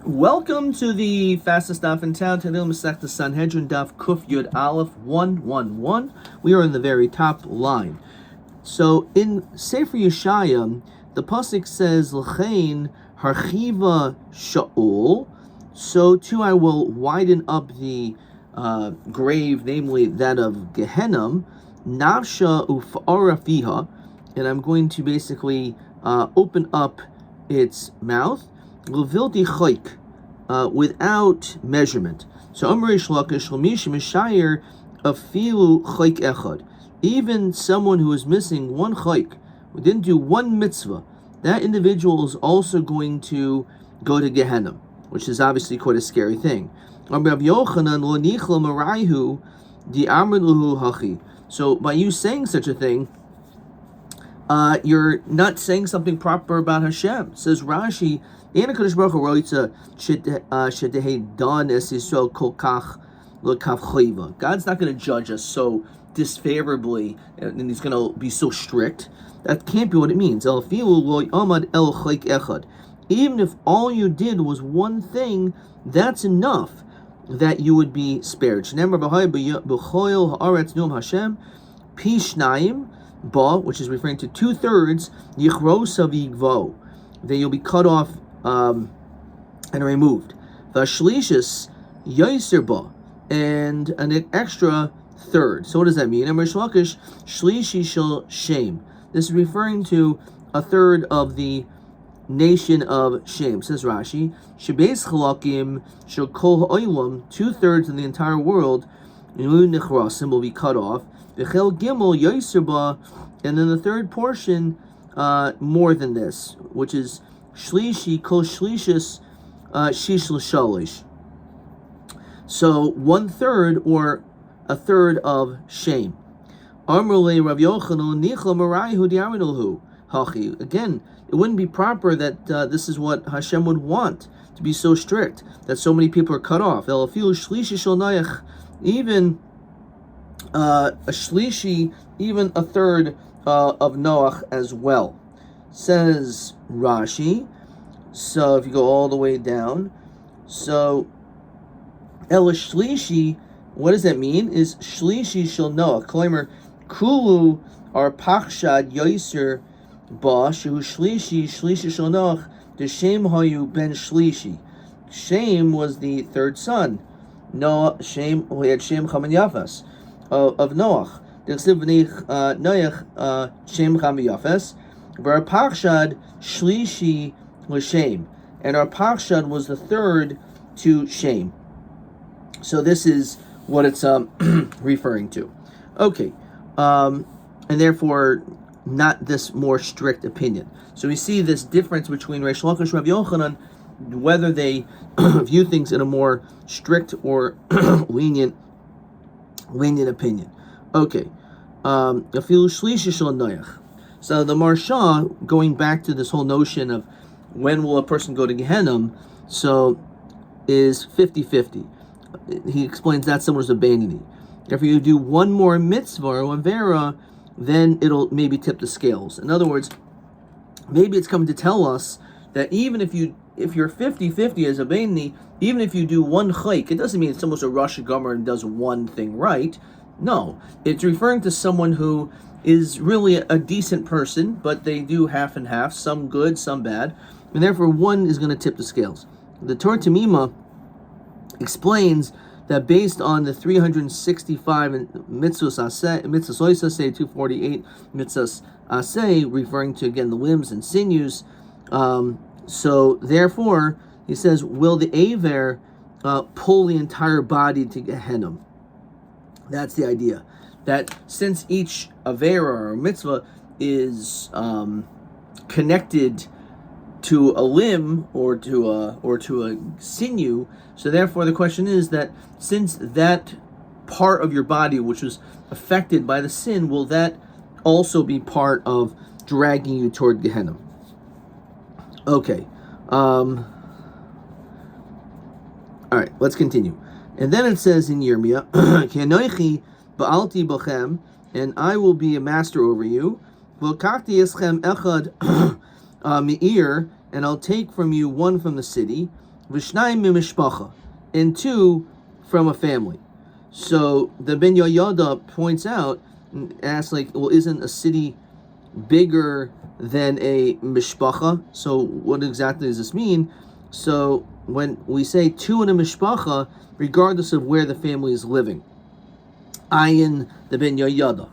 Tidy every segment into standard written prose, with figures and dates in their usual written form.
Welcome to the fastest daf in town. Today, Masechta Sanhedrin daf Kuf Yud Aleph 111. We are in the very top line. So in Sefer Yeshaya, the pasuk says, "L'chein harchiva Shaul." So too, I will widen up the grave, namely that of Gehenna, Navsha ufa'ara fiha, and I'm going to basically open up its mouth. Levilti choik, without measurement. So Amrish Lakish Lamish Mishayer afilu choik echad. Even someone who is missing one choik, who didn't do one mitzvah, that individual is also going to go to Gehenna, which is obviously quite a scary thing. So by you saying such a thing, you're not saying something proper about Hashem. Says Rashi, God's not going to judge us so disfavorably, and He's going to be so strict. That can't be what it means. Even if all you did was one thing, that's enough that you would be spared. Which is referring to 2/3, that you'll be cut off and removed. Vashlishis Yaiser ba, and an extra third. So what does that mean? Shlishi shel shame. This is referring to a third of the nation of shame. Says Rashi, Shebeis chalakim shel kol ha'olam, 2/3 of the entire world, will be cut off. V'chel gimel Yaiser ba, and then the third portion more than this, which is Shlishi kol shlishis shish l'shalish. So 1/3 or a third of shame. Amrulei Rav Yochanan nichla marayhu di'arinulhu hachi. Again, it wouldn't be proper that this is what Hashem would want, to be so strict that so many people are cut off. Elafilu shlishi shel nayach, even a shlishi, even a third of Noach as well. Says Rashi. So if you go all the way down, so El Shlishi, what does that mean? Is Shlishi shel Noach. Kloimer Kulu ar Pachshad Yoiser Ba Shehu Shlishi shel Noach Deshem Hayu Ben Shlishi. Shem was the third son. Noah, Shem, who had Shem Cham and Yafes of Noach. Noach Shem Cham and Yafes. Our Pachshad Shlishi was Shem, and our Pachshad was the third to Shem. So this is what it's referring to. Okay, and therefore not this more strict opinion. So we see this difference between Reish Lakish and Rav Yochanan, whether they view things in a more strict or lenient opinion. Okay, Afilu Shlishi shel Noach. So the Marsha, going back to this whole notion of when will a person go to Gehenna, so is 50-50. He explains that similar to Beinoni. If you do one more mitzvah or avera, then it'll maybe tip the scales. In other words, maybe it's coming to tell us that even if you're 50-50 as a Beinoni, even if you do one chayk, it doesn't mean someone's a Rosh Gomer and does one thing right. No, it's referring to someone who is really a decent person, but they do half and half, some good, some bad, and therefore one is going to tip the scales. The Torah Tamima explains that based on the 365 mitzvos aseh, mitzvos oisaseh, 248 mitzvos aseh, referring to again the limbs and sinews. So therefore, he says, will the aver pull the entire body to Gehenna? That's the idea. That since each avera or mitzvah is connected to a limb or to a sinew, so therefore the question is that since that part of your body which was affected by the sin, will that also be part of dragging you toward Gehenna? Okay. All right, let's continue. And then it says in Yirmiyah, Kenoichi ba'alti bochem, and I will be a master over you. V'lokachti eschem echad me'ir, and I'll take from you one from the city. v'shnayim mimishpacha, and 2 from a family. So the Ben Yoyada points out and asks, like, well, isn't a city bigger than a mishpacha? So what exactly does this mean? So when we say 2 in a mishpacha, regardless of where the family is living, ayin the Ben Yoyada.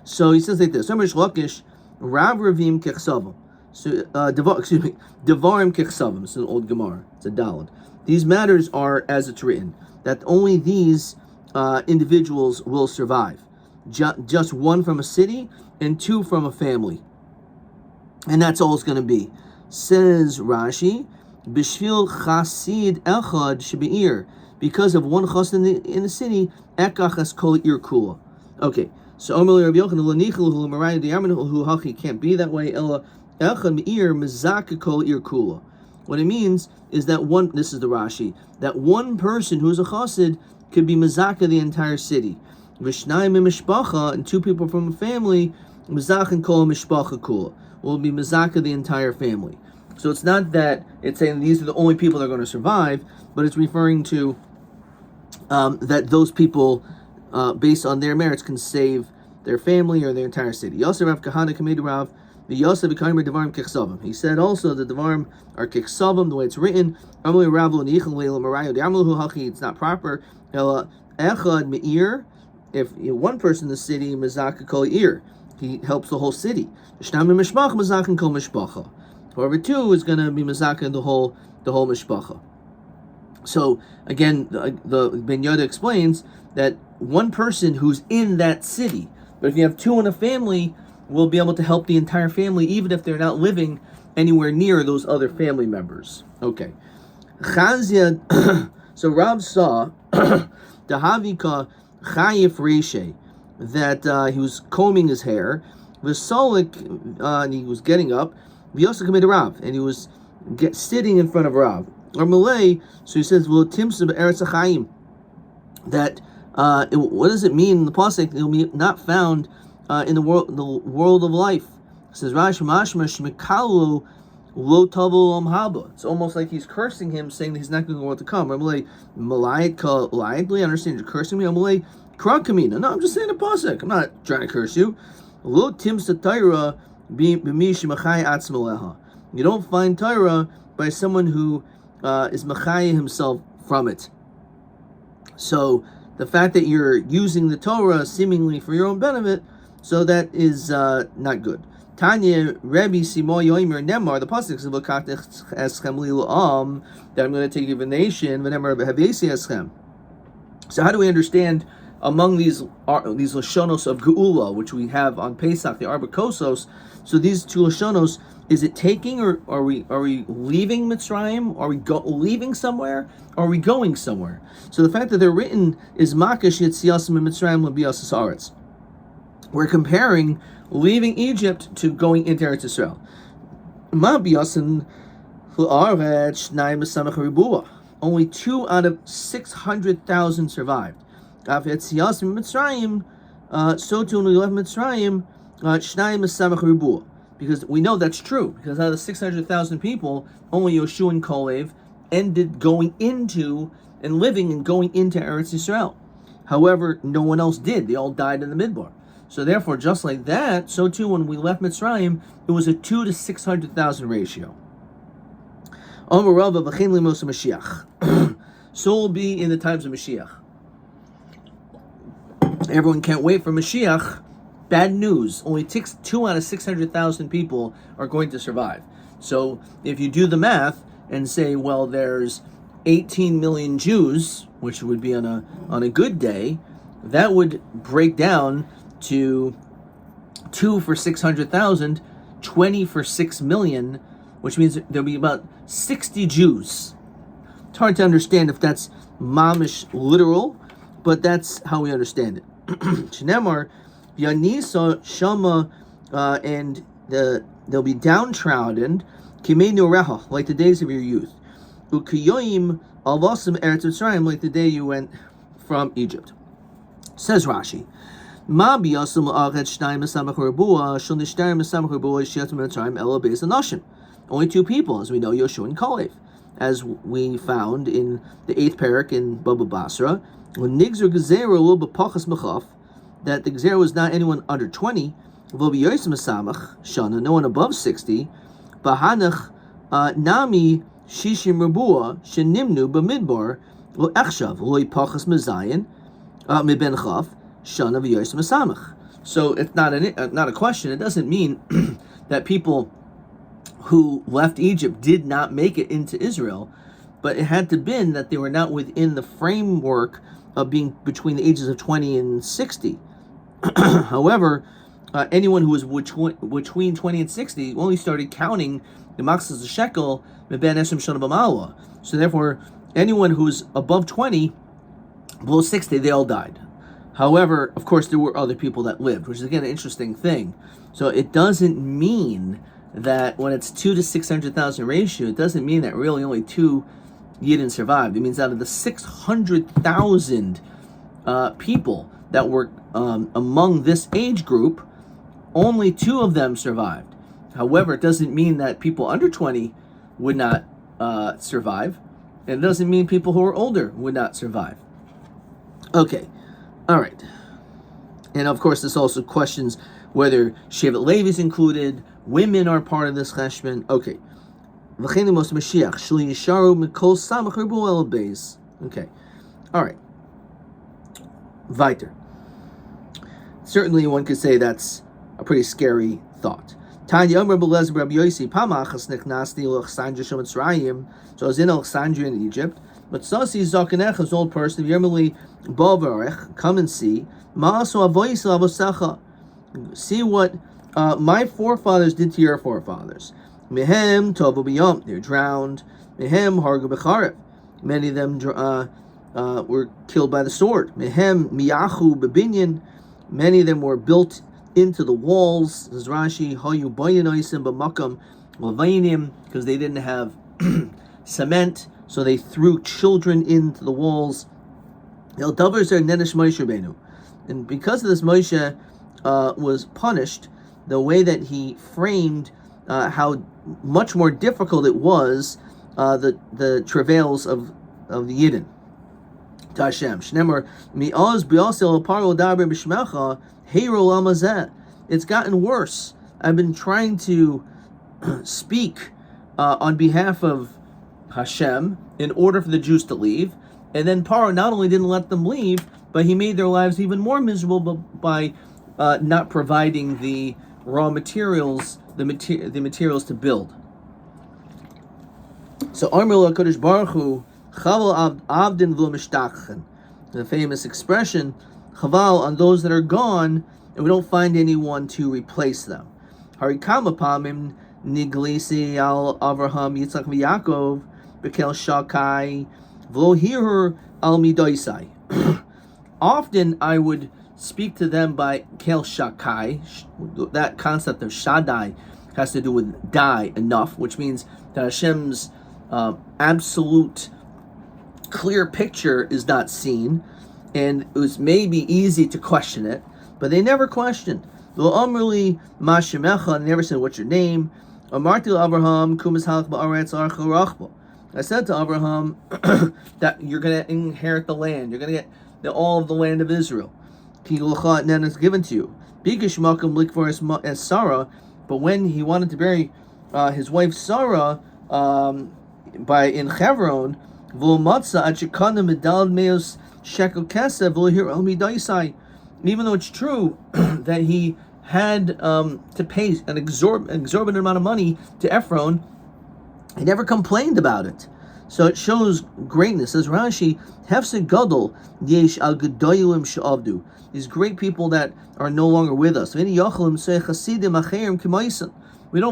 So he says like this: Rav Ravim kechsavim. So devarim kechsavim. It's an old Gemara. It's a Daled. These matters are as it's written, that only these individuals will survive. Just 1 from a city and 2 from a family, and that's all it's going to be. Says Rashi, Bishvil chasid echad shebeir, because of 1 chassid in the city, ekach es kol ir kula. Okay, so Omer Rabbi Yochanan lanichel hu marayim diyamin hu hachi, can't be that way. Ella echad meir mezaka kol ir kula. What it means is that this is the Rashi, that 1 person who's a chassid could be mezaka the entire city. Vishnayim mishpacha, and 2 people from a family, mezaka kol mishpacha kula, will be mezaka the entire family. So it's not that it's saying these are the only people that are going to survive, but it's referring to that those people, based on their merits, can save their family or their entire city. Yosef Rav Kahana Kamedu Rav, the Yosef B'Kaimer Devarim Kichsavim. He said also that Devarim are Kichsavim, the way it's written. It's not proper. Echad Meir, if 1 person in the city, Mezaka Kol Ir, he helps the whole city. However, 2 is going to be Mezaka the whole Mishpacha. So again, the Ben Yoda explains that 1 person who's in that city, but if you have 2 in a family, will be able to help the entire family, even if they're not living anywhere near those other family members. Okay. Chazia, so Rav saw Dahavika Chayif Reshe, that he was combing his hair, V'solik, and he was getting up, V'yosa committed Rav, and he was sitting in front of Rav. Or Malay, so he says, "Well, Timsub Eretz Chaim." That what does it mean in the pasuk? It will be not found in the world of life. It says Rashi Mashma Shmikalu Lo Tavu Haba. It's almost like he's cursing him, saying that he's not going to go to come. Malay Malayit Ka Layitly. I understand you're cursing me. Malay Krakamina. No, I'm just saying the pasuk. I'm not trying to curse you. Lo Timsa Tyra B'Mish Machai Atzmaleha. You don't find Tyra by someone who is Machai himself from it. So the fact that you're using the Torah seemingly for your own benefit, so that is not good. Tanya Rabbi Simo Yomer Nemar, the pasuk says eschem li'am, that I'm going to take you to the nation. V'nemar havesi eschem. So how do we understand among these lashonos of Geula, which we have on Pesach, the Arba Kosos? So these 2 lashonos, is it taking, or are we leaving Mitzrayim? Are we leaving somewhere? Or are we going somewhere? So the fact that they're written is Makash Yetziasim Mitzrayim L'Bias Haaretz. We're comparing leaving Egypt to going into Eretz Yisrael. Ma biyasin l'Aretz shnayim b'samach ribua. Only 2 out of 600,000 survived. Af Yetziasim Mitzrayim, so too when we left Mitzrayim, shnayim b'samach ribua. Because we know that's true. Because out of the 600,000 people, only Yoshua and Kalev ended going into and living and going into Eretz Yisrael. However, no one else did. They all died in the Midbar. So therefore, just like that, so too when we left Mitzrayim, it was a 2 to 600,000 ratio. So will be in the times of Mashiach. Everyone can't wait for Mashiach. Bad news. Only 2 out of 600,000 people are going to survive. So if you do the math and say, well, there's 18 million Jews, which would be on a good day, that would break down to 2 for 600,000, 20 for 6 million, which means there'll be about 60 Jews. It's hard to understand if that's mamish literal, but that's how we understand it. Shnemar, Yanisa Shama, and they'll be downtrodden, Kimeinu Reha, like the days of your youth. Ukiyoim Alvasim Eretz Mitzrayim, like the day you went from Egypt. Says Rashi, Ma biyasim la'achet shnayim esamach rabua shel nishtarim esamach rabua shiat mitzrayim ela beis anashim. Only 2 people, as we know, Yoshua and Kalev. as we found in the 8th parak in Baba Basra, when Nigzer Gezerah a little bit pachas mechaf, that the Gezerah was not anyone under 20, Shana, no one above 60, Bahanach Nami Shishim Rabua Shenimnu Bamidbar Lo Echshav Loi Pachas Mazayin Miben Chaf Shana V'Yos Masamach. So it's not a question. It doesn't mean that people who left Egypt did not make it into Israel, but it had to been that they were not within the framework of being between the ages of 20 and 60. However, anyone who was between 20 and 60 only started counting the Maxas the Shekel Meben Eshem Shana B'Malwa. So therefore, anyone who's above 20, below 60, they all died. However, of course, there were other people that lived, which is again an interesting thing. So it doesn't mean that when it's 2 to 600,000 ratio, it doesn't mean that really only 2 Yidden survived. It means out of the 600,000 people that were among this age group, only 2 of them survived. However, it doesn't mean that people under 20 would not survive. And it doesn't mean people who are older would not survive. Okay, all right. And of course, this also questions whether Shevet Levi is included, women are part of this cheshbon. Okay. Okay, all right. Weiter. Certainly one could say that's a pretty scary thought. Tanya Rabbi Yossi, Pamachas Nechnasti Alexandria Shemitzrayim. So I was in Alexandria in Egypt. But Sasi Zakanech, an old person, Yermeli Bovarech, come and see. Ma'asu Avoyis Avosecha. See what my forefathers did to your forefathers. Mehem Tovu B'Yom, they're drowned. Mehem Hargu B'Charev. Many of them were killed by the sword. Mehem Miyachu B'Binyan. Many of them were built into the walls. Says Rashi, Hayu Bayanoisim B'Makam Lavainim, because they didn't have cement, so they threw children into the walls. El Davers are Nenish Moshe Rabbeinu. And because of this, Moshe was punished. The way that he framed how much more difficult it was, the travails of the Yidden. Tashem Shnemer Mi'oz B'Yosel Paro Daber B'Shmecha Heiro Lamazeh. It's gotten worse. I've been trying to speak on behalf of Hashem in order for the Jews to leave, and then Paro not only didn't let them leave, but he made their lives even more miserable by not providing the raw materials, the materials to build. So Amar Kodesh Baruch Hu, Chaval Avdin V'Mishtachchen, the famous expression, Chaval on those that are gone, and we don't find anyone to replace them. Harikama Pamim Niglisi al Avraham Yitzchak V'Yakov Bekel Shakai V'Lo Hirur al Midoisai. Often I would speak to them by Kel Shakai. That concept of Shaddai has to do with die enough, which means that Hashem's absolute clear picture is not seen, and it was maybe easy to question it, but they never questioned. Lo amrli ma shemecha, they never said, what's your name? Amarti Abraham kumas halach ba'aretz archa rachba. I said to Abraham that you're going to inherit the land, you're going to get all of the land of Israel. Ki l'cha, and then it's given to you. Bigish makam likvar as Sarah, but when he wanted to bury his wife Sarah in Hebron, even though it's true that he had to pay an exorbitant amount of money to Ephron, he never complained about it. So it shows greatness. As Rashi, Hefsed Gadol Yesh al Gedolim She'avdu. These great people that are no longer with us. We don't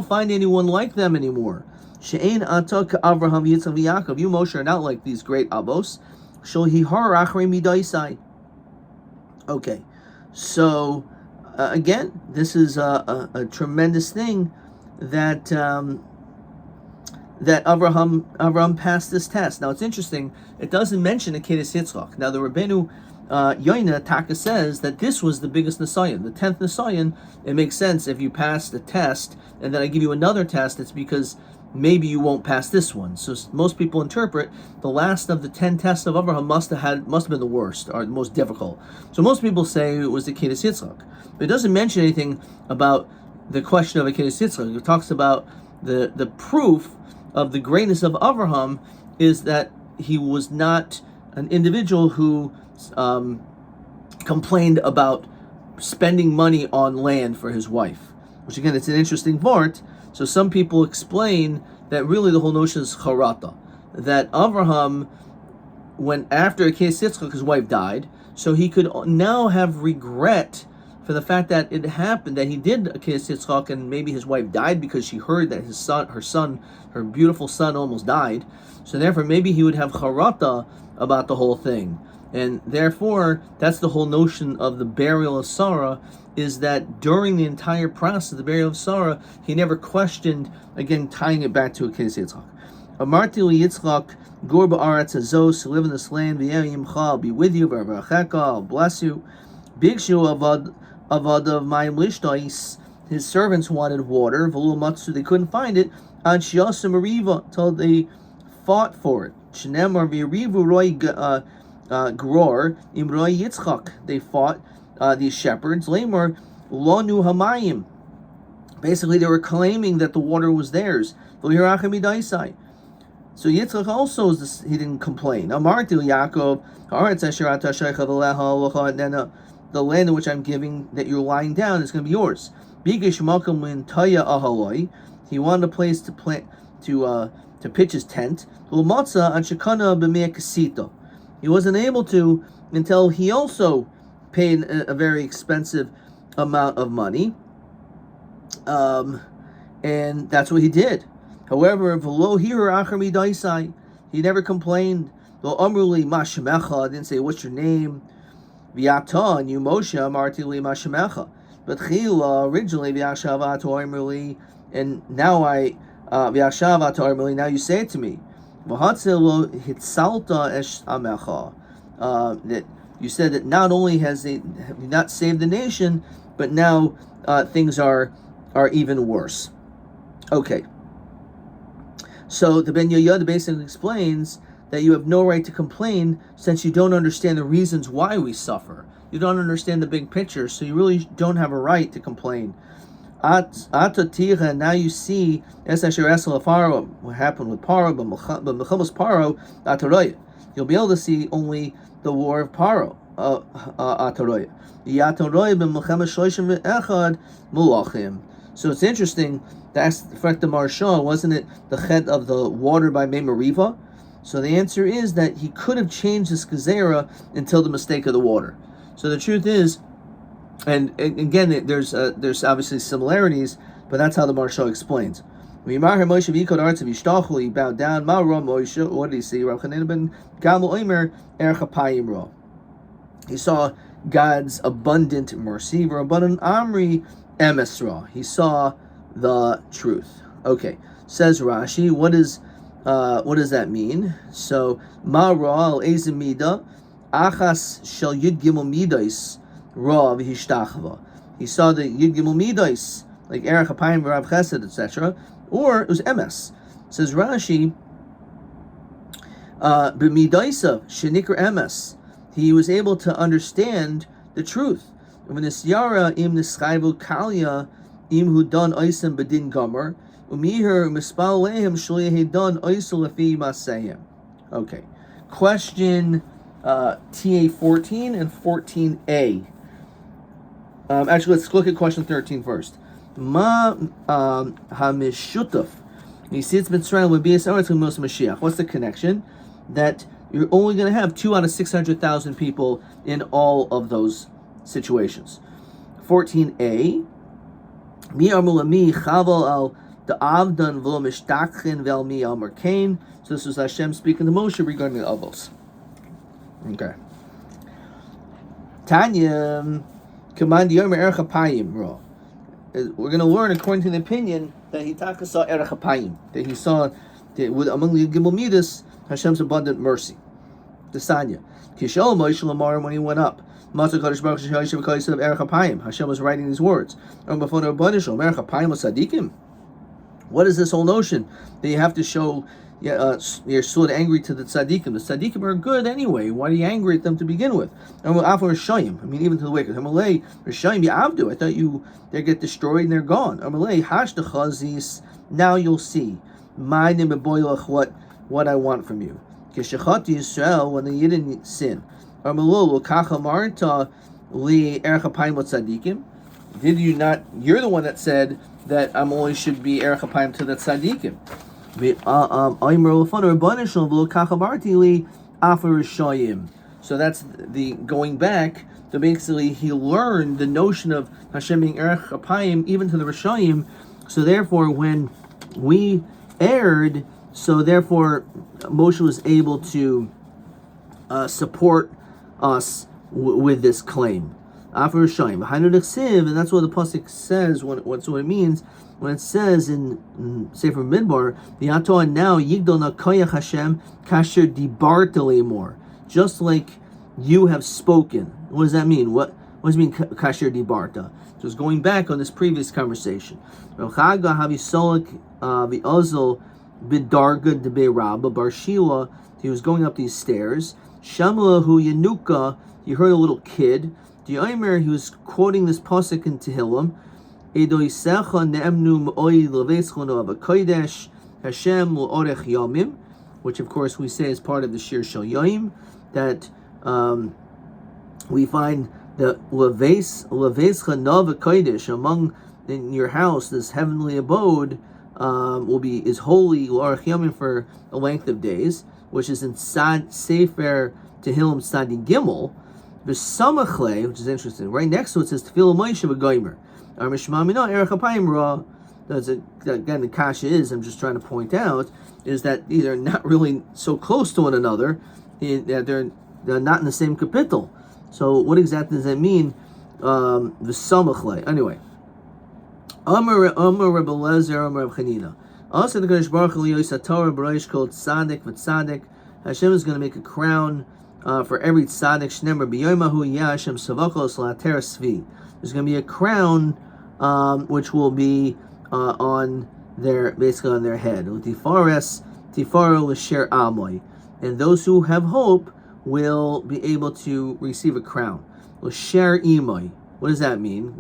find anyone like them anymore. She'ein atok Avraham Yitzchak Yaakov. You Moshe are not like these great avos. Shohihar achrei midaisai. Okay, so again, this is a tremendous thing that that Avraham passed this test. Now it's interesting. It doesn't mention Akedah Yitzchak. Now the Rabbeinu Yoina Taka says that this was the biggest Nisayan, the 10th Nisayan. It makes sense if you pass the test and then I give you another test. It's because maybe you won't pass this one. So most people interpret the last of the 10 tests of Abraham must have been the worst or the most difficult. So most people say it was the Kedas Yitzchak. But it doesn't mention anything about the question of a Kedas Yitzchak. It talks about the proof of the greatness of Abraham is that he was not an individual who complained about spending money on land for his wife, which again, it's an interesting part. So some people explain that really the whole notion is charata, that Avraham, when after Kedas Yitzchak, his wife died, so he could now have regret for the fact that it happened, that he did Kedas Yitzchak, and maybe his wife died because she heard that her beautiful son almost died. So therefore, maybe he would have charata about the whole thing. And therefore, that's the whole notion of the burial of Sarah, is that during the entire process of the burial of Sarah, he never questioned, again, tying it back to a Kedas Yitzchak. Amarti li Yitzchak, gur ba'aretz hazos, to live in this land, v'yimcha, I'll be with you, v'arachecha, I'll bless you. Bigshu avad of mayim lishtais, his servants wanted water, v'lu matzu, they couldn't find it, ad shiasim ariva, till they fought for it. Shenemar v'yirivu roi Gror, Imroi Yitzchak, they fought these shepherds. Lamar, Lonu Hamayim. Basically, they were claiming that the water was theirs. So Yitzchak also, he didn't complain. Amartu Yaakov, the land in which I'm giving, that you're lying down, is going to be yours. He wanted a place to plant, to pitch his tent. He wasn't able to until he also paid a very expensive amount of money. And that's what he did. However, he never complained. Didn't say, what's your name? V'yata, and you Moshe, amarti li mashemecha. But chila, originally, v'yashava to'imrli, and now v'yashava to'imrli, now you say it to me. That you said that not only have not saved the nation, but now things are even worse. Okay. So the Ben Yoyada basically explains that you have no right to complain since you don't understand the reasons why we suffer. You don't understand the big picture, so you really don't have a right to complain. Now you see what happened with Paro, but Paro, you'll be able to see only the war of Paro. So it's interesting. That's the fact of Marsha, wasn't it the head of the water by Memariva? So the answer is that he could have changed his gezerah until the mistake of the water. So the truth is, and again, there's obviously similarities, but that's how the Marsha explains. He bowed down. What did he see? He saw God's abundant mercy. He saw the truth. Okay, says Rashi. What does that mean? So Ma'ra al ezimida achas shel yud gimel midais rav hishtachva. He saw the yud gimel midais, like erech hapayim v'rav chesed, etc. Or it was emes. Says Rashi, b'midaisav shenikra emes. He was able to understand the truth. V'nisyara im nischayvu kalya im hudan oisem bedin gomer umiher mispal lehem shlihe dan oisel lefi masayim. Okay, question TA 14 and 14a. Actually, let's look at question 13 first. Ma hamishutaf yisitz mitzrayim l'bias aretz l'mos Mashiach. What's the connection? That you're only going to have 2 out of 600,000 people in all of those situations. 14a. Mi amulami chaval al da'avdan v'lo mishtachin vel mi al merkain. So this was Hashem speaking to Moshe regarding the avos. Okay. Tanya command yomer erech hapayim. We're going to learn according to the opinion that Hitaka saw erech hapayim, that he saw that with among the gimel midas Hashem's abundant mercy. The Sanya. Kishol Moshe Lamar, when he went up, Hashem was writing these words. Why What is this whole notion that you have to show you're sort of angry to the tzaddikim? The tzaddikim are good anyway. Why are you angry at them to begin with? I mean, even to the wicked. I thought they get destroyed and they're gone. Now you'll see what I want from you. When the Yidden sin. Did you not? You're the one that said that I'm only should be erech apayim to the tzaddikim. So that's the going back. So basically, he learned the notion of Hashem being erech apayim even to the rishayim. So therefore, when we erred, so therefore Moshe was able to support us with this claim. And that's what the pasuk says. What it means when it says in Sefer Midbar, the Atoah now yigdol na koyach Hashem kasher dibarta lemor, just like you have spoken. What does that mean? What does it mean kasher dibarta? So it's going back on this previous conversation. Chaga havisolek v'ozol bidarga debe Rabba bar Shila. He was going up these stairs. Shamla hu yenuka. You heard a little kid. The Omer, he was quoting this pasuk in Tehillim. Edoisecha ne'emnu m'oid leveschonu of a kodesh Hashem l'orech yomim, which of course we say is part of the Shir Shel Yom, that we find the levescha nov kodesh among in your house, this heavenly abode is holy l'orech yomim for a length of days, which is in Sefer Tehillim Tzadi Gimel. V'samachle, which is interesting. Right next to it says Tefillah Moshe v'Gomer. Our Mishmamina Erech Apayim Ra. Again, the kasha is, I'm just trying to point out, is that these are not really so close to one another. They're not in the same kapitel. So what exactly does that mean? V'samachle. Anyway, Amar Rebbe Lezer, Amar Reb Chanina. Also, the Kodesh Baruch Hu Yosef Torah B'Rosh called Tzaddik v'Tzaddik. Hashem is going to make a crown for every tzaddik. Shnemer b'yomahu yeh Hashem savachos la'ater svi. There's going to be a crown which will be basically on their head. Tifaru l'sher amoy, and those who have hope will be able to receive a crown. L'sher imoy. What does that mean?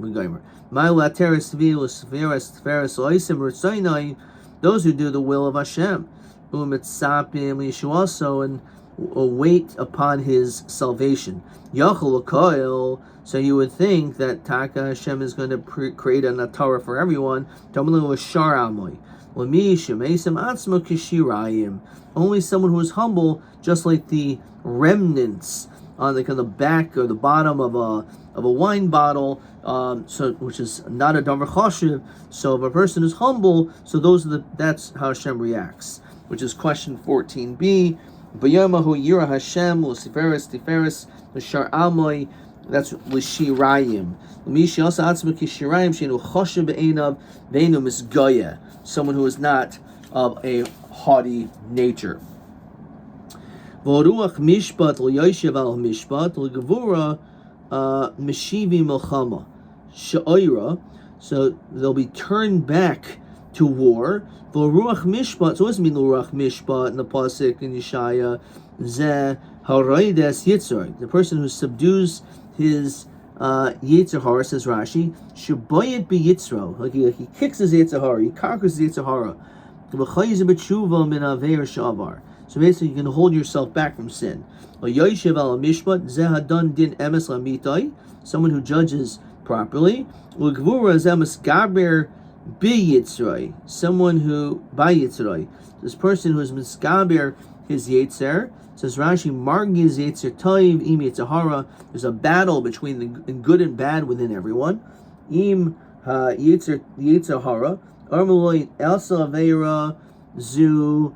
My la'ater svi l'sferes tferes loisim r'tzaynai. Those who do the will of Hashem. U'mitzapim l'yeshuaso, and wait upon His salvation. Yachol l'koil. So you would think that Taka Hashem is going to create a Torah for everyone. Only someone who is humble, just like the remnants on the back or the bottom of a wine bottle, which is not a davar chashiv. So if a person is humble, so that's how Hashem reacts. Which is question 14b. V'yomahu yira Hashem l'siferes tiferes l'shar amoy. That's l'shirayim. L'mishi also atzma kishirayim sheinu choshev be'enav ve'enu misgaya. Someone who is not of a haughty nature. V'ruach mishpat l'yoshev al mishpat l'gevura mishivi milchama she'oira. So they'll be turned back to war. V'ruach mishpat. So what does it mean l'ruach mishpat in the pasuk in Yeshaya? Zeh haraydes yitzar. The person who subdues his Yetzer Hara, says Rashi, Shabayit be Yitzro. Like he kicks his Yetzer Hara, he conquers his Yetzer Hara. So basically, you can hold yourself back from sin. Someone who judges properly. Someone who by Yitzroi. This person who is misgaber his Yetzer. Says Rashi, Margiz Yetzer Toiv Im Yetzahara. There's a battle between the good and bad within everyone. Im Yetzahara. Armaloi Elsa Avera Zu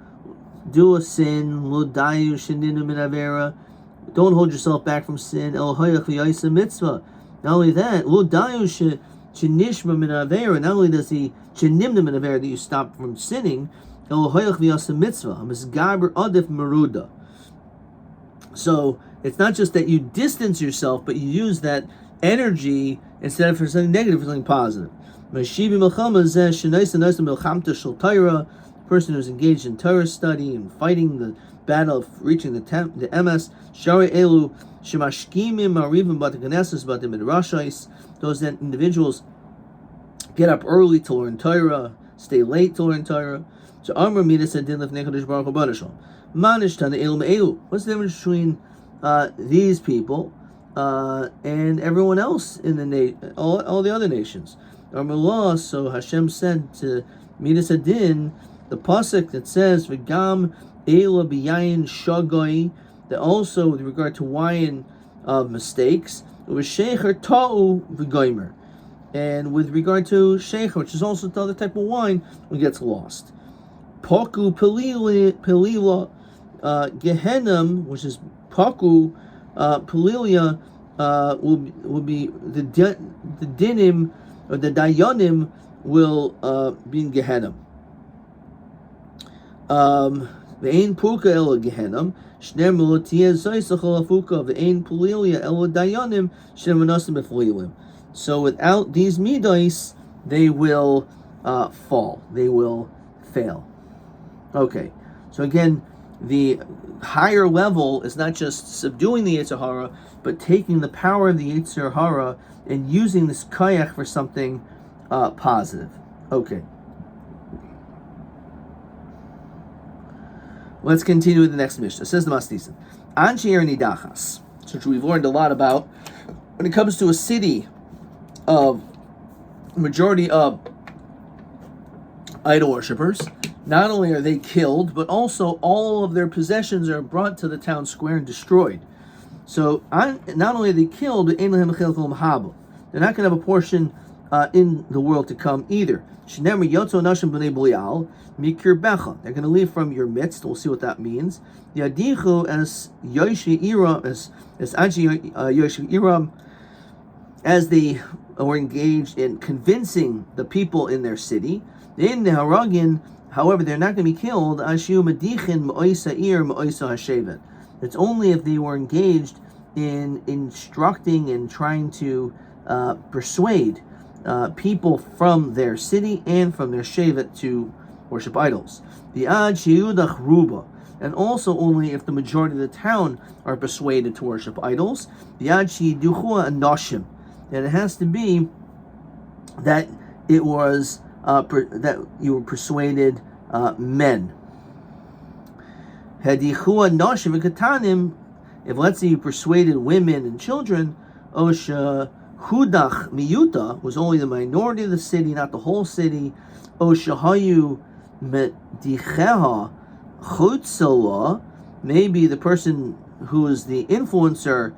Do sin Lodayu Shininu Min Avera. Don't hold yourself back from sin. El Hayach V'Yaisa Mitzvah. Not only that, Lodayu Shinishma Min Avera. Not only does he Shinimna Min Avera that you stop from sinning. El Hayach V'Yaisa Mitzvah. Misgaber Adif Meruda. So it's not just that you distance yourself, but you use that energy instead of for something negative, for something positive. Person who's engaged in Torah study and fighting the battle of reaching the MS. Those individuals get up early to learn Torah, stay late to learn Torah. So Amr Midas Adin Lefnei Kadosh Baruch Hu Banashal. Manish Tana Elu Me'elu. What's the difference between these people and everyone else in the all the other nations? Amr, so Hashem said to Midas Adin, the pasuk that says V'gam Ela B'yayin Shagoi, that also with regard to wine of mistakes, it was Shecher Ta'u V'goimer. And with regard to Shecher, which is also the other type of wine, it gets lost. Paku Pelila Gehenim, which is Paku Pelilia, will be the dinim, or the dayanim will be in Gehenim. Ve'ein Purka Ela Gehenim, Shner Melotia Zoisachol Afuka, Ve'ein Pelilia Ela Dayanim, Shner Manasim Beflilim. So without these midos, they will fall. They will fail. Okay. So again, the higher level is not just subduing the Yetzer Hara, but taking the power of the Yetzer Hara and using this kayach for something positive. Okay. Let's continue with the next Mishnah. It says the Masnisin. Anshir Nidachas, which we've learned a lot about when it comes to a city of majority of idol worshippers. Not only are they killed, but also all of their possessions are brought to the town square and destroyed. So not only are they killed, but they're not going to have a portion in the world to come either. They're going to leave from your midst. We'll see what that means. As they were engaged in convincing the people in their city. However, they're not going to be killed. It's only if they were engaged in instructing and trying to persuade people from their city and from their shevet to worship idols. And also only if the majority of the town are persuaded to worship idols. And it has to be that it was that you were persuaded men. If let's say you persuaded women and children, Osha Hudach Miyuta was only the minority of the city, not the whole city. Oshahayu Medicheha Chutzala, maybe the person who is the influencer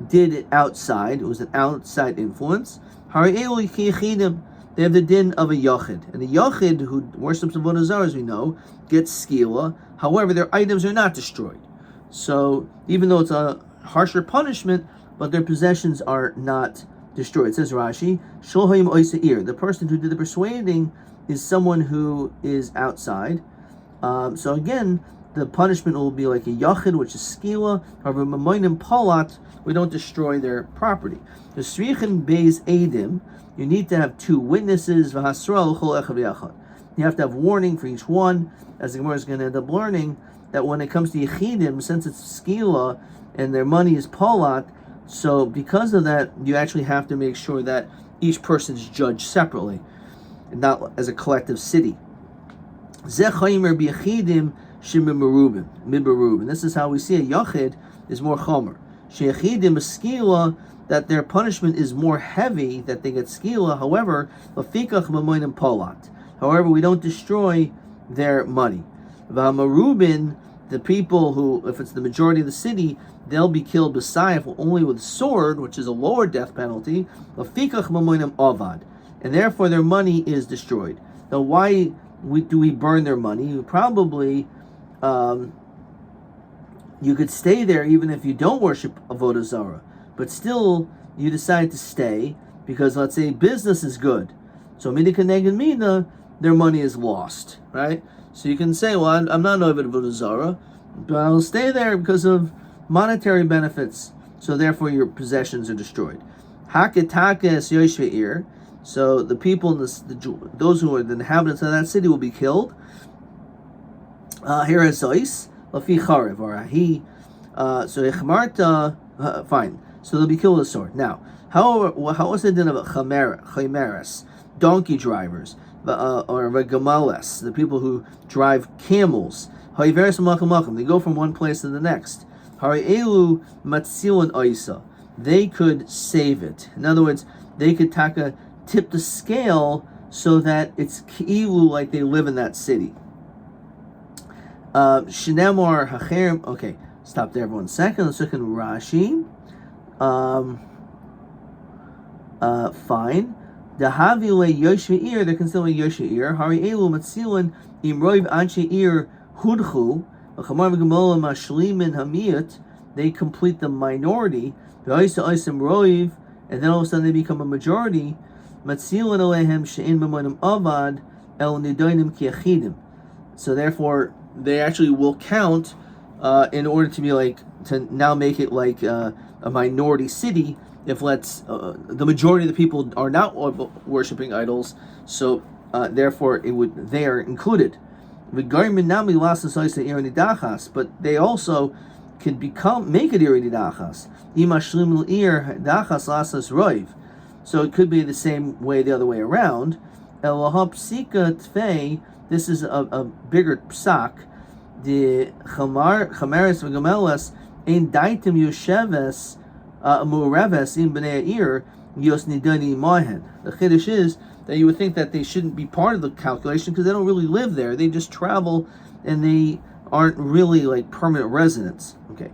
did it outside. It was an outside influence. They have the din of a yachid, and the yachid who worships avodah zarah, as we know, gets skila. However, their items are not destroyed. So even though it's a harsher punishment, but their possessions are not destroyed. It says Rashi, Sholhayim Oisa'ir. The person who did the persuading is someone who is outside. So again, the punishment will be like a yachid, which is skila. However, mamoinim palat, we don't destroy their property. The srichin beis edim, you need to have two witnesses. You have to have warning for each one, as the Gemara is going to end up learning, that when it comes to yechidim, since it's skila and their money is palat, so because of that, you actually have to make sure that each person is judged separately, and not as a collective city. And this is how we see a yachid is more chomer. Sheyechidim is skila, that their punishment is more heavy, that they get skila. However, lafikach mamoinim polat. However, we don't destroy their money. V'hamarubin, the people who, if it's the majority of the city, they'll be killed b'sayif, only with sword, which is a lower death penalty. Lafikach mamoinim avad, and therefore their money is destroyed. Now, why do we burn their money? Probably, you could stay there even if you don't worship avodah zarah, but still you decide to stay because, let's say, business is good. So mina keneged mina, their money is lost, right? So you can say, well, I'm not an avodah zarah, but I'll stay there because of monetary benefits. So therefore your possessions are destroyed. Haketakes yoshveir. So the people in those who are the inhabitants of that city will be killed. Here is Zois, Lafi Charev, or he. So fine. So they'll be killed with a sword. Now, how was it then about chimeras, donkey drivers, or gamales, the people who drive camels? They go from one place to the next. Harielu matzilin oisa. They could save it. In other words, they could tip the scale so that it's ki'ilu, like they live in that city. Shinamar hacherim. Okay, stop there for 1 second. Let's look at Rashi. Fine. The Havile Yoshve'ir, they're considered Yoshve'ir. Hari Elu Matzilin Imroiv Anshe'ir Hudchu, Chamar V'Gemola Mashlimin Hamiyat, they complete the minority. V'Oisa Oisim Roiv, and then all of a sudden they become a majority. Matzilin Alehem She'in B'Monim Avad El Nidoinim Kiachidim. So therefore, they actually will count in order to be to now make it like a minority city. If the majority of the people are not worshiping idols, so therefore they are included. But they also can make it iridachas. So it could be the same way the other way around. This is a bigger psak. The chamaris v'gamelas ein daitim yosheves mureves in bnei ir yos nidani mahen. The chiddush is that you would think that they shouldn't be part of the calculation because they don't really live there. They just travel and they aren't really like permanent residents. Okay.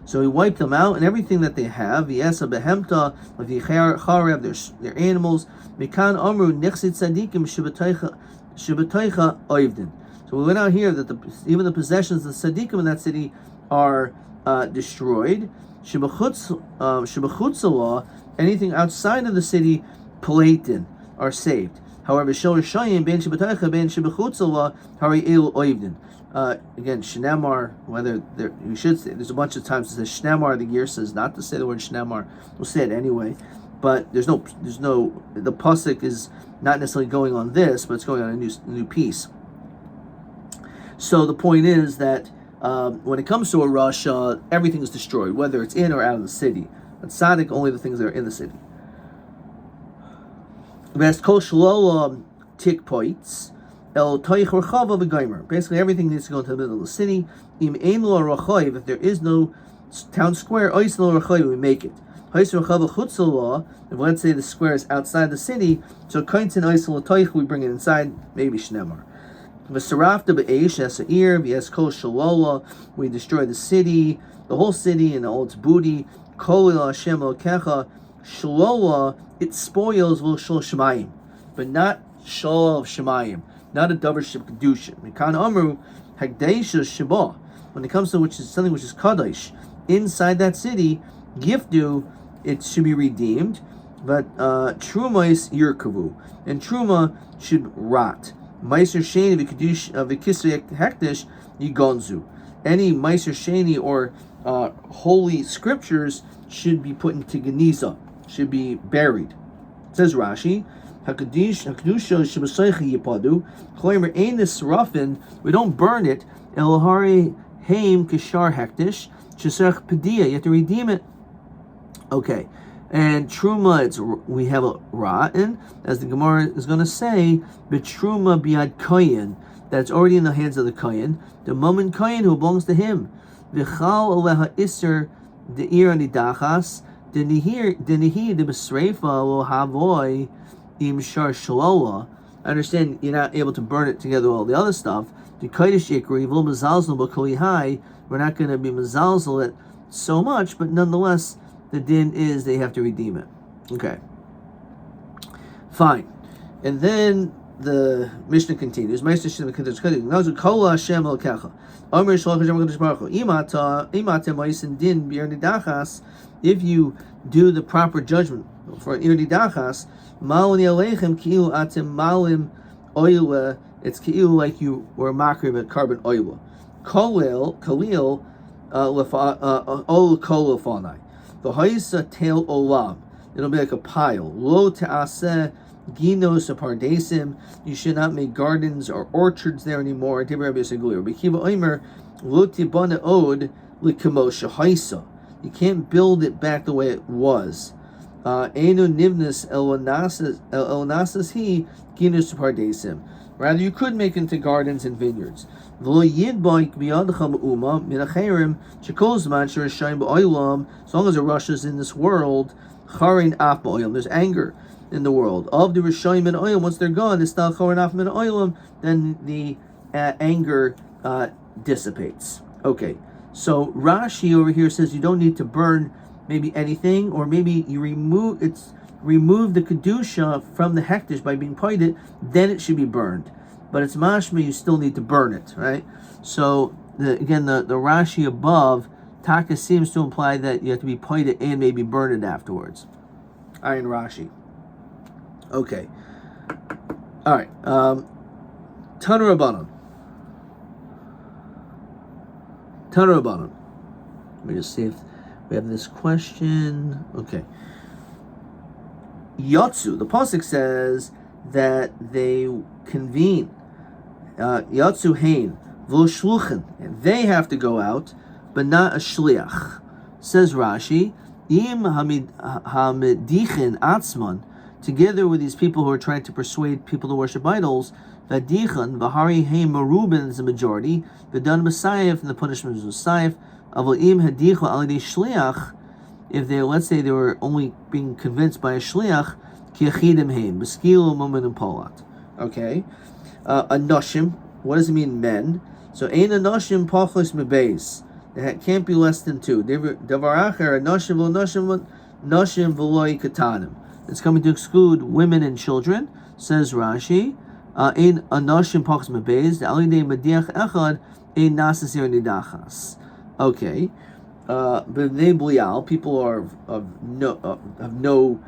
So he wiped them out and everything that they have. V'yesa behemta v'charev, their animals. Mikan amru nechsit tzadikim shebetoicha oivdin. So we went out here that even the possessions of the tzadikim in that city are destroyed. Shebechutzala, anything outside of the city, Platin, are saved. However, Shor Shayim ben Shebetoicha ben Shebechutzala Hari El Oivdin. Again, Shnamar, whether you should say, there's a bunch of times it says Shnamar, the gear says not to say the word Shnamar. We'll say it anyway. But there's no, the pasuk is not necessarily going on this, but it's going on a new piece. So the point is that when it comes to a Rasha, everything is destroyed, whether it's in or out of the city. But Tzaddik, only the things that are in the city. Basically, everything needs to go into the middle of the city. If there is no town square, we make it. If let's say the square is outside the city, so we bring it inside, maybe Shnemar. We destroy the city, the whole city and all its booty. It spoils but not shol of shemayim, not a davar sheb kedusha. Mikan amru hagdeisha sheba. When it comes to something which is kadosh inside that city, giftu, it should be redeemed. But truma is yirkavu, and truma should rot. Meiser sheni v'kisvei hektish yigonzu. Any meiser sheni or holy scriptures should be put into geniza, should be buried. It says Rashi, Hakadusha shebaseicha yipadu. Choimer ein nisrafin. We don't burn it. Elahari heim kishar hektish sheserach pedia. You have to redeem it. Okay. And truma, we have a rotten, as the Gemara is going to say, betruma biad koyin, that's already in the hands of the koyin, the moment koyin who belongs to him. V'chal aleha iser de'ir anidachas, denihi de besreifa lo havoy im shar shalola. I understand you're not able to burn it together with all the other stuff. The kodesh ikri v'lo mezalzel b'koli hai. We're not going to be mezalzel it so much, but nonetheless, the din is they have to redeem it. Okay. Fine. And then the Mishnah continues. If you do the proper judgment for irdidachas, it's ki'il like you were makriv at carbon oil. Kalil ol kol fanai. The Haisa Tail Olam. It'll be like a pile. Lo te'aseh ginos pardesim. You should not make gardens or orchards there anymore. Rabbi Kiva Omer lo tibana od likamo shahaisa. You can't build it back the way it was. Enu nivnus elonasas he ginus pardesim. Rather, you could make into gardens and vineyards. As long as the Russia's in this world, there's anger in the world. Of the Rishayim and oil, once they're gone, then the anger dissipates. Okay, so Rashi over here says you don't need to burn maybe anything, or maybe you remove the kedusha from the hektish by being poided, then it should be burned. But it's mashma, you still need to burn it, right? So the Rashi above, Taka seems to imply that you have to be poided and maybe burn it afterwards. Ayin Rashi. Okay. All right. Tanu Rabbanon. Let me just see if we have this question. Okay. Yatsu, the pasuk says that they convene. Yatsu hein v'lo shluchen, and they have to go out, but not a shliach. Says Rashi, im hamedichin atzman, together with these people who are trying to persuade people to worship idols. Vadichan v'hari hein merubin is the majority. V'dan masayif, and the punishment is masayif. Avol im hadicha alidei shliach. If they, let's say, they were only being convinced by a shliach, ki achidim hein b'skilu momentum polat. Okay. Anoshim, what does it mean, men? So, ein anoshim pachos mebeis. It can't be less than two. Davar acher, anoshim v'loi katanim. It's coming to exclude women and children, says Rashi. Ein anoshim pachos mebeis, the alidei mediach echad, ein nasasir nidachas. Okay. B'nei blial, people are of no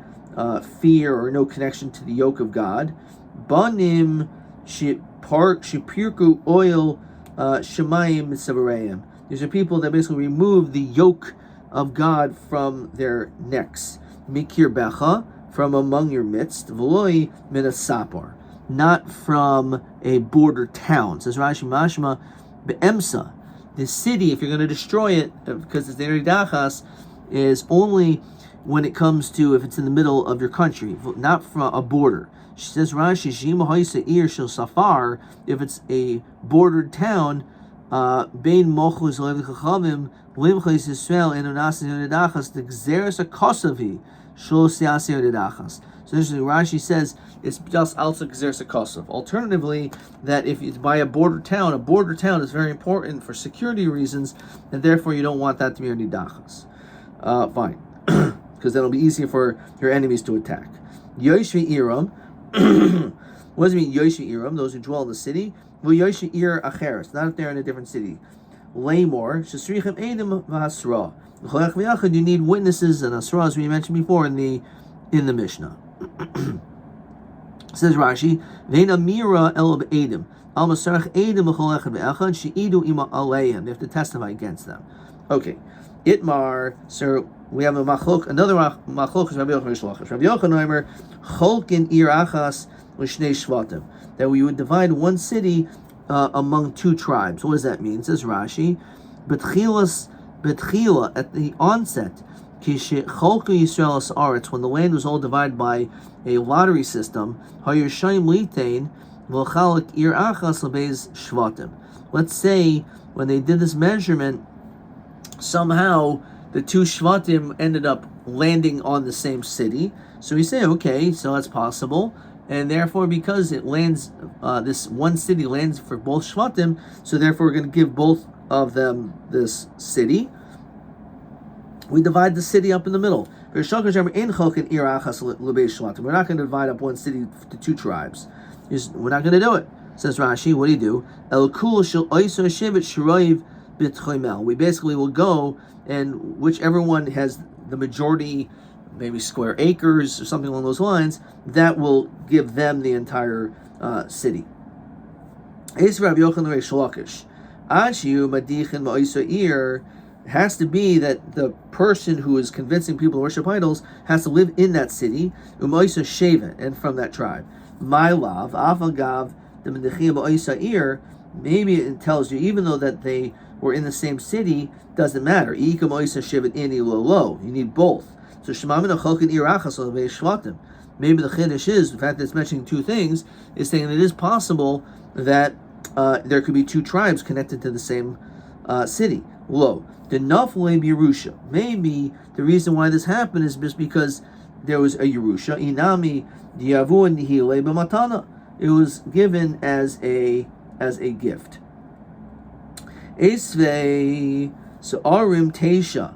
fear or no connection to the yoke of God. Banim shipirku oil shemayim mitzavarayim. These are people that basically remove the yoke of God from their necks. Mikir becha, from among your midst. V'loi minasapar, not from a border town. Says Rashi mashma be'emsa. The city, if you're going to destroy it, because it's the Eridachas, is only when it comes to if it's in the middle of your country, not from a border. She says Rashi, Shima Haisa Ir Shil Safar, if it's a bordered town, Bein Mochus Lev Chachamim, Limchais Yisrael, and Onasis Eridachas, the Xeris Akosavi, Shil Sias Eridachas. So Rashi says it's just also Xeris Akosov. Alternatively, that if it's by a border town is very important for security reasons, and therefore you don't want that to be your nidachas. Fine, because that'll be easier for your enemies to attack. Yoshvi Iram, what does it mean? Yoshvi Iram, those who dwell in the city. Well, Yoshvi Ir Acheres, not if they're in a different city. Lamor Shesrichem Eidim V'Hasra. You need witnesses and asra, as we mentioned before in the Mishnah. Says Rashi, Veina Mira Elab Edim. Al Masarach Edim Mecholechad Ve'echad She'idu Ima Aleim. They have to testify against them. Okay. Itmar, so we have another machlok is Rabbi Yochanan Shlachish. Rabbi Yochanan Cholkin Ir Achas L'Shnei Shvatim. That we would divide one city among two tribes. What does that mean? Says Rashi, Betchila, at the onset, when the land was all divided by a lottery system, let's say when they did this measurement, somehow the two shvatim ended up landing on the same city. So we say, okay, so that's possible, and therefore because it lands, this one city lands for both shvatim, so therefore we're going to give both of them this city. We divide the city up in the middle. We're not going to divide up one city to two tribes. We're not going to do it. Says Rashi, what do? We basically will go, and whichever one has the majority, maybe square acres or something along those lines, that will give them the entire city. It has to be that the person who is convincing people to worship idols has to live in that city, umoisa shevet, and from that tribe. My love, afagav the menachia ba'isa ir. Maybe it tells you, even though that they were in the same city, doesn't matter. You need both. So maybe the chiddush is, the fact that it's mentioning two things, is saying that it is possible that there could be two tribes connected to the same city. Lo, the nafle Yerusha. Maybe the reason why this happened is just because there was a Yerusha. Inami diavu nihile b'matana. It was given as a gift. Esvei, so arim teisha,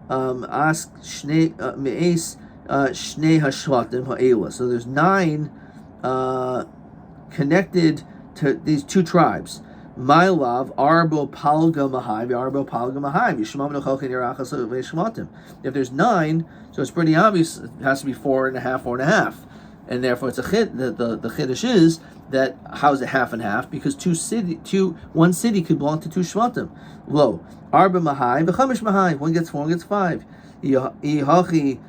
ask shnei me'es shnei hashvatim ha'ela. So there's 9 connected to these two tribes. My love, arbo palga mahai, arbo palga mahai. Yishmam nechochin yerachas ve'shvatim. If there's 9, so it's pretty obvious it has to be 4.5, and therefore it's a chid. The chiddush is that how is it half and half? Because one city could belong to 2 shvatim. Lo, arba mahai v'chamish mahai. One gets 4, one gets 5. Ihachi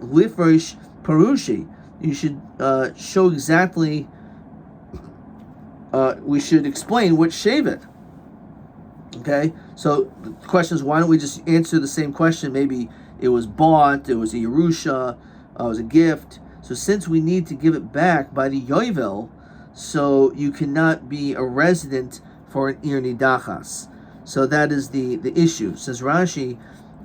lifresh parushi. You should show exactly. We should explain which shevet. Okay, so the question is, why don't we just answer the same question? Maybe it was bought, it was a Yerusha, it was a gift. So since we need to give it back by the Yovel, so you cannot be a resident for an Ir Nidachas. So that is the issue. Says Rashi,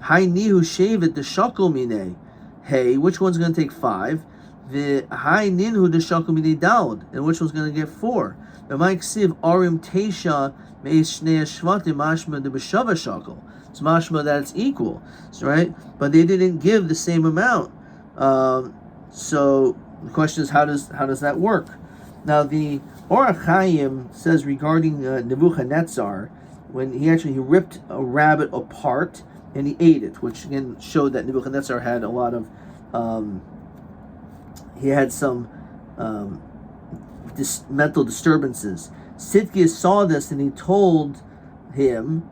Hai Nihu Shevet the Shakel Mine. Hey, which one's going to take 5? The Hai Ninhu the Shakel Mine Daud. And which one's going to get 4? The Mike Siv Arim Teisha Meis Shnei Shvatim Mashma the B'Shava Shakel. It's mashma that it's equal, right? But they didn't give the same amount. So the question is, how does that work? Now the Orach Chaim says regarding Nebuchadnezzar, when he ripped a rabbit apart and he ate it, which again showed that Nebuchadnezzar had a lot of he had some mental disturbances. Sidkiah saw this and he told him.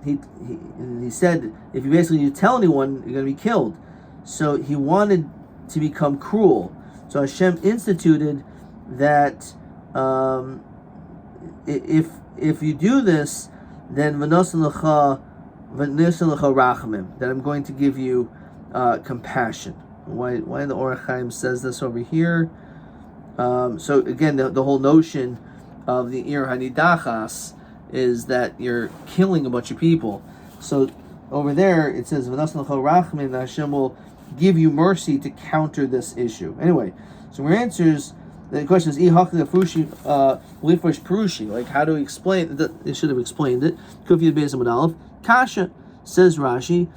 He said, if you tell anyone, you're going to be killed. So he wanted to become cruel. So Hashem instituted that if you do this, then that I'm going to give you compassion. Why the Orach Chaim says this over here? So again, the whole notion of the Ir Hanidachas is that you're killing a bunch of people. So over there it says that Hashem will give you mercy to counter this issue. Anyway, so our answers, the question is like how do we explain that? They should have explained it. Kasha, says Rashi,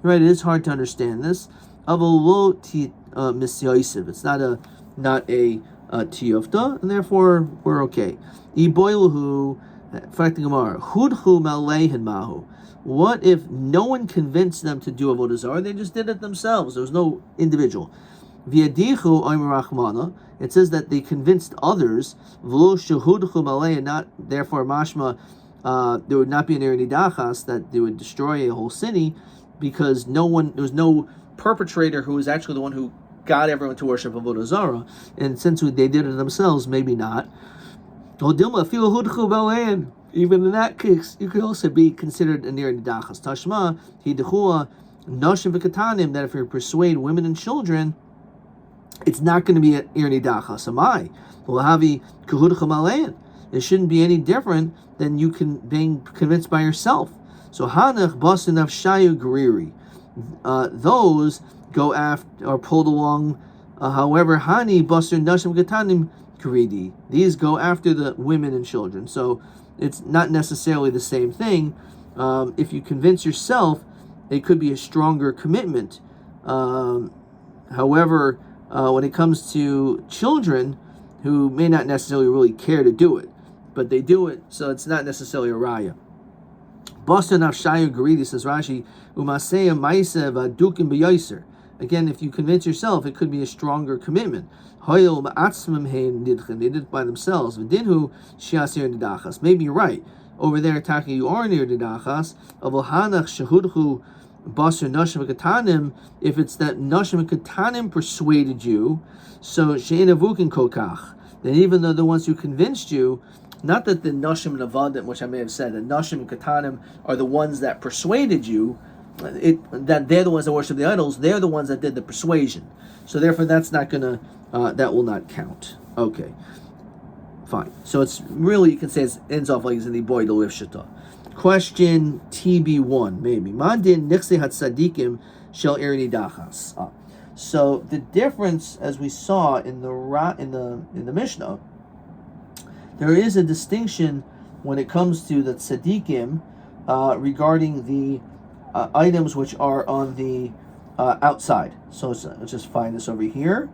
right, it is hard to understand this. It's not a tiyofta, and therefore we're okay. What if no one convinced them to do avodah zarah? They just did it themselves. There was no individual. It says that they convinced others. Not therefore mashma. There would not be an eridachas that they would destroy a whole city, because there was no perpetrator who was actually the one who got everyone to worship avodah zarah, and since they did it themselves, maybe not. Even in that case, you could also be considered a near nidachas. Tashma hidechua nashim v'katanim, that if you persuade women and children, it's not going to be an ir nidachas. Amai v'lahavi kahudcha malayan. It shouldn't be any different than you being convinced by yourself. So hanach basin shayu geriri. Those go after or pulled along. However, hani basar nashim katanim greedy. These go after the women and children. So it's not necessarily the same thing. If you convince yourself, it could be a stronger commitment. However, when it comes to children who may not necessarily really care to do it, but they do it, so it's not necessarily a raya. Basar nafshayu greedy, says Rashi, umaseya ma'asev adukim b'yoser. Again, if you convince yourself, it could be a stronger commitment. Hoyel ma'atzmim hein nidchen, they did it by themselves. V'dinhu shiasir nidachas. Maybe you're right. Over there, Taki, you are near nidachas. Avohanach shehudchu basar nashim katanim. If it's that nashim katanim persuaded you, so she'en avukin kokach. Then even though the ones who convinced you, not that the nashim navadim, which I may have said, the nashim katanim are the ones that persuaded you, that they're the ones that worship the idols, they're the ones that did the persuasion. So therefore that's not gonna, that will not count. Okay, fine. So it's really, you can say it ends off like it's in the boy the lifshita. Question TB1, maybe. Mandin nixi hat sadikim shel irini dachas. So the difference, as we saw in the Mishnah, there is a distinction when it comes to the tzaddikim regarding the items which are on the outside. So let's just find this over here.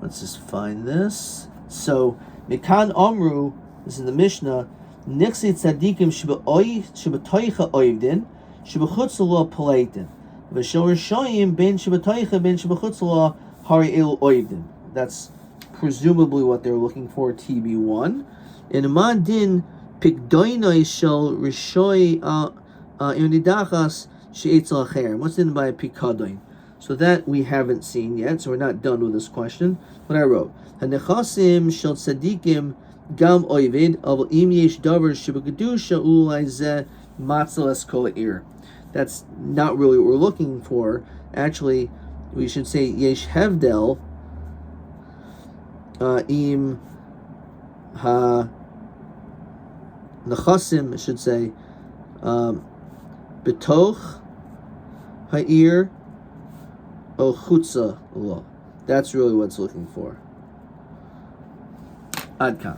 Let's just find this. So Mikan Amru, this is in the Mishnah, Nixi tzaddikim shebatoicha oivdin, shebechutzala paleitin. V'shel rishayim ben shebatoicha ben shebechutzala hari elu oivdin. That's presumably what they're looking for, TB1. In Aman din pigdoinoi shel rishoy nidachas she'etzel acher. What's in by pikadoin? So that we haven't seen yet, so we're not done with this question. What I wrote, hanechasim shel tzadikim gam oivid aval im yesh davar shebekadusha ulai zeh matzalas kol ir. That's not really what we're looking for. Actually, we should say yesh hevdel im ha nechasim. I should say betoch ha'ir o chutza lo. That's really what it's looking for. Adkan.